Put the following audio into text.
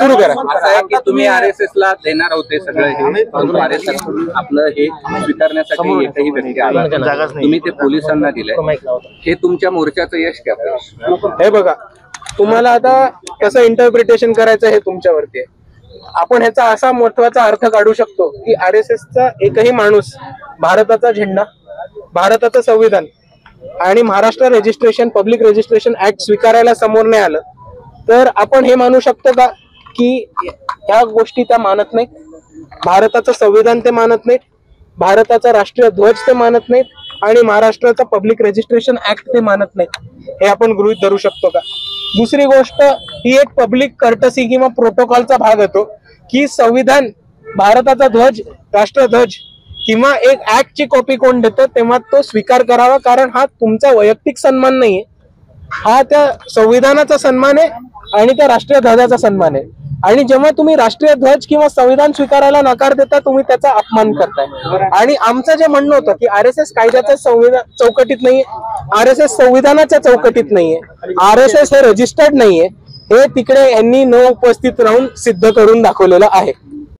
सुरू करा. असं आहे की तुम्ही आरएसएस ला देणार होते सगळं हे, परंतु आरएसएस आपलं हे स्वीकारण्यासाठी एकही व्यक्ती आला, तुम्ही ते पोलिसांना दिलंय. हे तुमच्या मोर्चाचं यश काय? हे बघा, तुम्हाला आता कसं इंटरप्रिटेशन करायचं हे तुमच्यावरती आहे. आपण ह्याचा असा महत्वाचा अर्थ काढू शकतो की आरएसएसचा एकही माणूस भारताचा झेंडा, भारताचं संविधान आणि Maharashtra registration public registration act स्वीकारायला समोर नाही आलं तर आपण हे मानू शकतो का की ह्या गोष्टी त्या मानत नाहीत, भारताचं संविधान ते मानत नाहीत, भारताचा राष्ट्रीय ध्वज ते मानत नाहीत आणि महाराष्ट्राचा पब्लिक रजिस्ट्रेशन ऍक्ट ते मानत नाहीत, हे आपण गृहीत धरू शकतो का? दुसरी गोष्ट ही एक पब्लिक कर्टसी किंवा प्रोटोकॉलचा भाग होतो की संविधान, भारताचा ध्वज, राष्ट्रध्वज किंवा एक ऍक्टची कॉपी कोण देतो तेव्हा तो स्वीकार करावा, कारण हा तुमचा वैयक्तिक सन्मान नाहीये, हा त्या संविधानाचा सन्मान आहे आणि त्या राष्ट्रीय ध्वजाचा सन्मान आहे. आणि जेव्हा तुम्ही राष्ट्रीय ध्वज किंवा संविधान स्वीकारायला नकार देता तुम्ही त्याचा अपमान करताय. आणि आमचं जे म्हणणं होतं की आरएसएस कायद्याच्या चौकटीत नाहीये, आरएसएस संविधानाच्या चौकटीत नाहीये, आरएसएस हे रजिस्टर्ड नाहीये, हे तिकडे यांनी न उपस्थित राहून सिद्ध करून दाखवलेलं आहे.